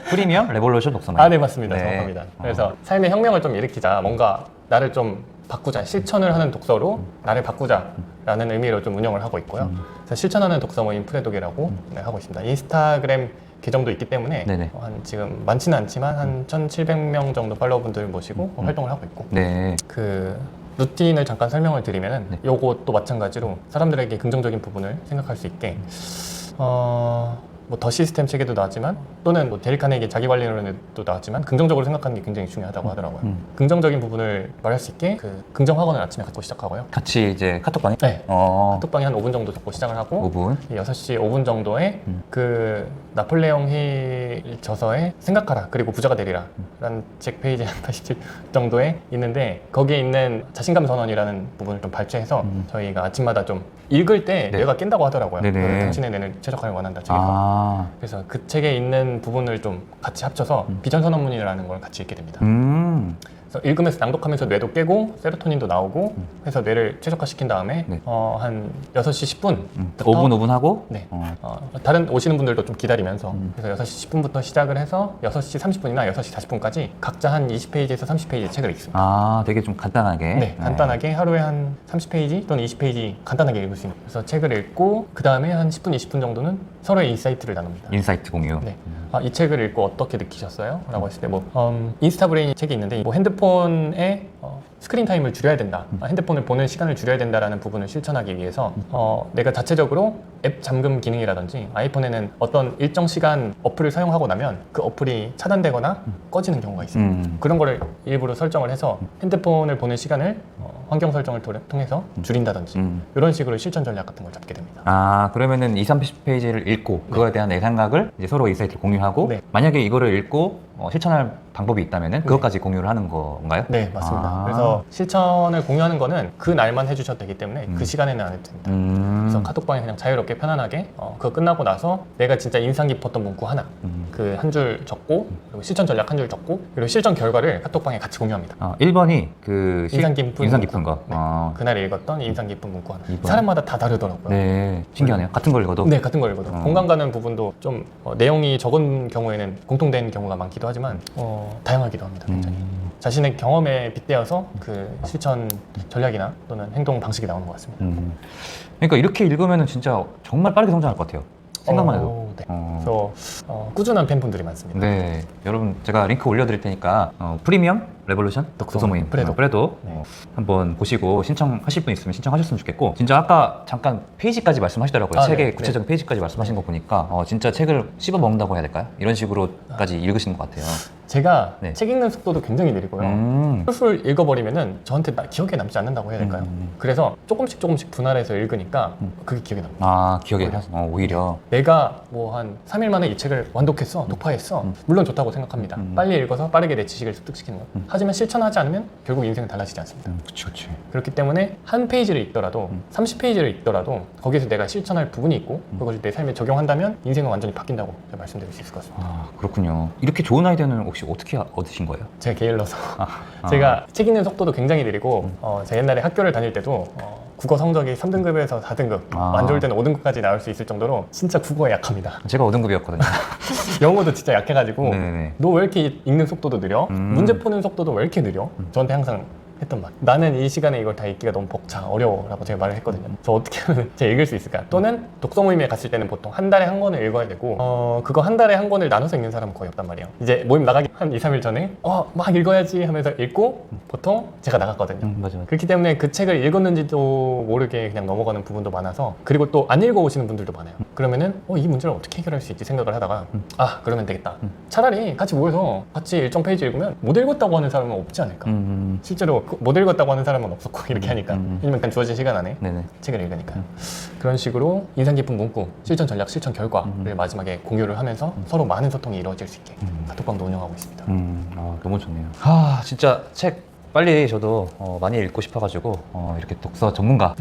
Speaker 1: 프리미엄 레볼루션 독서 모임.
Speaker 2: 네, 맞습니다.
Speaker 1: 네.
Speaker 2: 정확합니다. 그래서 삶의 혁명을 좀 일으키자, 뭔가 나를 좀 바꾸자, 실천을 하는 독서로 나를 바꾸자 라는 의미로 좀 운영을 하고 있고요. 그래서 실천하는 독서 모임 프레독이라고 네, 하고 있습니다. 인스타그램 계정도 있기 때문에
Speaker 1: 네네.
Speaker 2: 한 지금 많지는 않지만 한 1,700명 정도 팔로워분들 모시고 활동을 하고 있고
Speaker 1: 네.
Speaker 2: 그 루틴을 잠깐 설명을 드리면은
Speaker 1: 네.
Speaker 2: 요것도 마찬가지로 사람들에게 긍정적인 부분을 생각할 수 있게 뭐 더 시스템 책에도 나왔지만 또는 뭐 데일 카네기 자기관리론에도 나왔지만 긍정적으로 생각하는 게 굉장히 중요하다고 하더라고요. 긍정적인 부분을 말할 수 있게 그 긍정 학원을 아침에 갖고 시작하고요.
Speaker 1: 같이 이제 카톡방에?
Speaker 2: 네. 카톡방에 한 5분 정도 듣고 시작을 하고
Speaker 1: 5분.
Speaker 2: 6시 5분 정도에 그 나폴레옹 힐 저서에 생각하라 그리고 부자가 되리라 라는 책 페이지 한 87 정도에 있는데 거기에 있는 자신감 선언이라는 부분을 좀 발췌해서 저희가 아침마다 좀 읽을 때
Speaker 1: 네.
Speaker 2: 뇌가 깬다고 하더라고요.
Speaker 1: 네네.
Speaker 2: 당신의 뇌는 최적화를 원한다 책에서. 그래서 그 책에 있는 부분을 좀 같이 합쳐서 비전 선언문이라는 걸 같이 읽게 됩니다. 그래서 읽으면서 낭독하면서 뇌도 깨고 세로토닌도 나오고 해서 뇌를 최적화시킨 다음에
Speaker 1: 네.
Speaker 2: 한 6시 10분
Speaker 1: 5분 하고?
Speaker 2: 네. 다른 오시는 분들도 좀 기다리면서 그래서 6시 10분부터 시작을 해서 6시 30분이나 6시 40분까지 각자 한 20페이지에서 30페이지 책을 읽습니다.
Speaker 1: 되게 좀 간단하게.
Speaker 2: 네, 간단하게 하루에 한 30페이지 또는 20페이지 간단하게 읽을 수 있는. 그래서 책을 읽고 그 다음에 한 10분, 20분 정도는 서로의 인사이트를 나눕니다.
Speaker 1: 인사이트 공유.
Speaker 2: 네. 이 책을 읽고 어떻게 느끼셨어요? 라고 했을 때 인스타브레인 책이 있는데 뭐 핸드폰에 스크린 타임을 줄여야 된다. 핸드폰을 보는 시간을 줄여야 된다라는 부분을 실천하기 위해서 내가 자체적으로 앱 잠금 기능이라든지 아이폰에는 어떤 일정 시간 어플을 사용하고 나면 그 어플이 차단되거나 꺼지는 경우가 있어요. 그런 거를 일부러 설정을 해서 핸드폰을 보는 시간을 환경 설정을 통해서 줄인다든지 이런 식으로 실천 전략 같은 걸 잡게 됩니다.
Speaker 1: 그러면은 20, 30페이지를 읽고 그거에 대한 내 생각을 이제 서로 인사이트를 공유하고
Speaker 2: 네.
Speaker 1: 만약에 이거를 읽고 실천할 방법이 있다면은 그것까지 공유를 하는 건가요?
Speaker 2: 네, 맞습니다. 그래서 실천을 공유하는 거는 그 날만 해주셔도 되기 때문에 그 시간에는 안 해도 됩니다. 그래서 카톡방에 그냥 자유롭게 편안하게 그거 끝나고 나서 내가 진짜 인상 깊었던 문구 하나 그 한 줄 적고 그리고 실천 전략 한 줄 적고 그리고 실천 결과를 카톡방에 같이 공유합니다.
Speaker 1: 1번이 그
Speaker 2: 인상 깊은
Speaker 1: 건 거.
Speaker 2: 네. 그날 읽었던 인상 깊은 문구 하나.
Speaker 1: 2번.
Speaker 2: 사람마다 다 다르더라고요.
Speaker 1: 네, 신기하네요. 같은 걸 읽어도.
Speaker 2: 네, 같은 걸 읽어도 공감 가는 부분도 좀 내용이 적은 경우에는 공통된 경우가 많기도 하지만 다양하기도 합니다. 굉장히 자신의 경험에 빗대어서 그 실천 전략이나 또는 행동 방식이 나오는 것 같습니다.
Speaker 1: 그러니까 이렇게 읽으면은 진짜 정말 빠르게 성장할 것 같아요. 생각만 해도.
Speaker 2: 네. 그래서 꾸준한 팬분들이 많습니다.
Speaker 1: 네, 여러분 제가 링크 올려드릴 테니까 프리미엄 레볼루션 독서 모임 프레도
Speaker 2: 네.
Speaker 1: 한번 보시고 신청하실 분 있으면 신청하셨으면 좋겠고 진짜 아까 잠깐 페이지까지 말씀하시더라고요. 책의
Speaker 2: 네.
Speaker 1: 구체적인 페이지까지 말씀하신 거 보니까 진짜 책을 씹어 먹는다고 해야 될까요? 이런 식으로까지 읽으시는 것 같아요.
Speaker 2: 제가
Speaker 1: 네.
Speaker 2: 책 읽는 속도도 굉장히 느리고요. 술술 읽어버리면은 저한테 기억에 남지 않는다고 해야 될까요? 그래서 조금씩 분할해서 읽으니까 그게 기억에 납니다.
Speaker 1: 기억에 오히려
Speaker 2: 내가 뭐 한 3일 만에 이 책을 완독했어, 독파했어. 물론 좋다고 생각합니다. 빨리 읽어서 빠르게 내 지식을 습득시키는 것. 하지만 실천하지 않으면 결국 인생은 달라지지 않습니다.
Speaker 1: 그치.
Speaker 2: 그렇기 때문에 한 페이지를 읽더라도 30페이지를 읽더라도 거기서 내가 실천할 부분이 있고 그것을 내 삶에 적용한다면 인생은 완전히 바뀐다고 제가 말씀드릴 수 있을 것 같습니다.
Speaker 1: 그렇군요. 이렇게 좋은 아이디어는 혹시 어떻게 얻으신 거예요?
Speaker 2: 제가 게을러서 제가 책 읽는 속도도 굉장히 느리고 제가 옛날에 학교를 다닐 때도 국어 성적이 3등급에서 4등급 안 좋을 때는 5등급까지 나올 수 있을 정도로 진짜 국어에 약합니다.
Speaker 1: 제가 5등급이었거든요.
Speaker 2: 영어도 진짜 약해가지고
Speaker 1: 네네.
Speaker 2: 너 왜 이렇게 읽는 속도도 느려? 문제 푸는 속도도 왜 이렇게 느려? 저한테 항상 했던 말. 나는 이 시간에 이걸 다 읽기가 너무 벅차, 어려워라고 제가 말을 했거든요. 저 어떻게 하면 제가 읽을 수 있을까? 또는 독서 모임에 갔을 때는 보통 한 달에 한 권을 읽어야 되고 그거 한 달에 한 권을 나눠서 읽는 사람은 거의 없단 말이에요. 이제 모임 나가기 한 2, 3일 전에 막 읽어야지 하면서 읽고 보통 제가 나갔거든요.
Speaker 1: 맞아.
Speaker 2: 그렇기 때문에 그 책을 읽었는지도 모르게 그냥 넘어가는 부분도 많아서 그리고 또 안 읽어오시는 분들도 많아요. 그러면은 이 문제를 어떻게 해결할 수 있지 생각을 하다가 그러면 되겠다. 차라리 같이 모여서 같이 일정 페이지 읽으면 못 읽었다고 하는 사람은 없지 않을까. 실제로 못 읽었다고 하는 사람은 없었고 이렇게 하니까 왜냐면 그냥 주어진 시간 안에
Speaker 1: 네네.
Speaker 2: 책을 읽으니까요. 그런 식으로 인상 깊은 문구, 실천 전략, 실천 결과를 마지막에 공유를 하면서 서로 많은 소통이 이루어질 수 있게 카톡방도 운영하고 있습니다.
Speaker 1: 너무 좋네요. 진짜 책 빨리 저도 많이 읽고 싶어가지고 이렇게 독서 전문가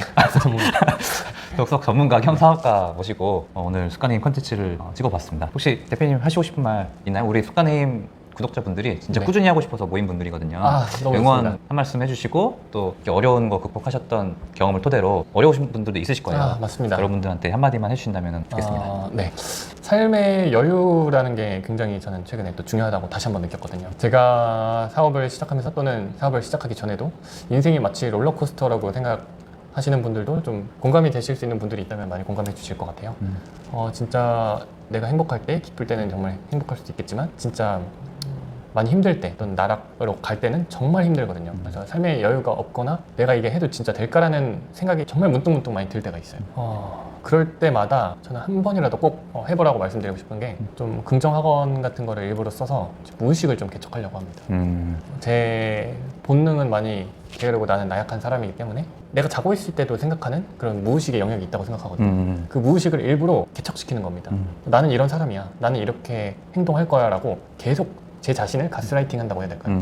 Speaker 1: 독서 전문가 겸 사업가 모시고 오늘 습관님 컨텐츠를 찍어봤습니다. 혹시 대표님 하시고 싶은 말 있나요? 우리 습관님 구독자분들이 진짜
Speaker 2: 네.
Speaker 1: 꾸준히 하고 싶어서 모인 분들이거든요.
Speaker 2: 너무
Speaker 1: 응원
Speaker 2: 좋습니다.
Speaker 1: 한 말씀 해주시고 또 이렇게 어려운 거 극복하셨던 경험을 토대로 어려우신 분들도 있으실 거예요.
Speaker 2: 맞습니다.
Speaker 1: 여러분들한테 한마디만 해주신다면 좋겠습니다.
Speaker 2: 네. 삶의 여유라는 게 굉장히 저는 최근에 또 중요하다고 다시 한번 느꼈거든요. 제가 사업을 시작하면서 또는 사업을 시작하기 전에도 인생이 마치 롤러코스터라고 하시는 분들도 좀 공감이 되실 수 있는 분들이 있다면 많이 공감해 주실 것 같아요. 진짜 내가 행복할 때, 기쁠 때는 정말 행복할 수도 있겠지만 진짜 많이 힘들 때 또는 나락으로 갈 때는 정말 힘들거든요. 그래서 삶의 여유가 없거나 내가 이게 해도 진짜 될까라는 생각이 정말 문득문득 많이 들 때가 있어요. 그럴 때마다 저는 한 번이라도 꼭 해보라고 말씀드리고 싶은 게 좀 긍정학원 같은 거를 일부러 써서 무의식을 좀 개척하려고 합니다. 제 본능은 많이 게으르고 나는 나약한 사람이기 때문에 내가 자고 있을 때도 생각하는 그런 무의식의 영역이 있다고 생각하거든요. 그 무의식을 일부러 개척시키는 겁니다. 나는 이런 사람이야. 나는 이렇게 행동할 거야 라고 계속 제 자신을 가스라이팅 한다고 해야 될까요?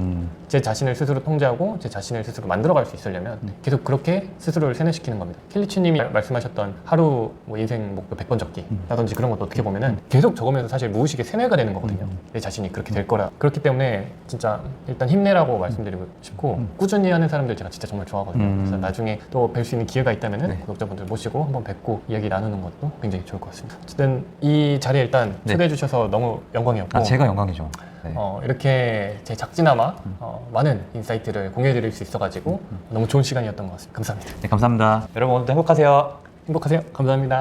Speaker 2: 제 자신을 스스로 통제하고 제 자신을 스스로 만들어갈 수 있으려면 계속 그렇게 스스로를 세뇌시키는 겁니다. 킬리치님이 말씀하셨던 하루 뭐 인생 목표 100번 적기라든지 그런 것도 어떻게 보면은 계속 적으면서 사실 무의식의 세뇌가 되는 거거든요. 내 자신이 그렇게 될 거라. 그렇기 때문에 진짜 일단 힘내라고 말씀드리고 싶고 꾸준히 하는 사람들 제가 진짜 정말 좋아하거든요. 그래서 나중에 또 뵐 수 있는 기회가 있다면은 구독자분들 모시고 한번 뵙고 이야기 나누는 것도 굉장히 좋을 것 같습니다. 어쨌든 이 자리에 일단 초대해 주셔서 너무 영광이었고
Speaker 1: 제가 영광이죠. 네.
Speaker 2: 이렇게 제 작지나마 많은 인사이트를 공유해드릴 수 있어가지고 너무 좋은 시간이었던 것 같습니다. 감사합니다.
Speaker 1: 네, 감사합니다. 여러분 오늘도 행복하세요.
Speaker 2: 행복하세요. 감사합니다.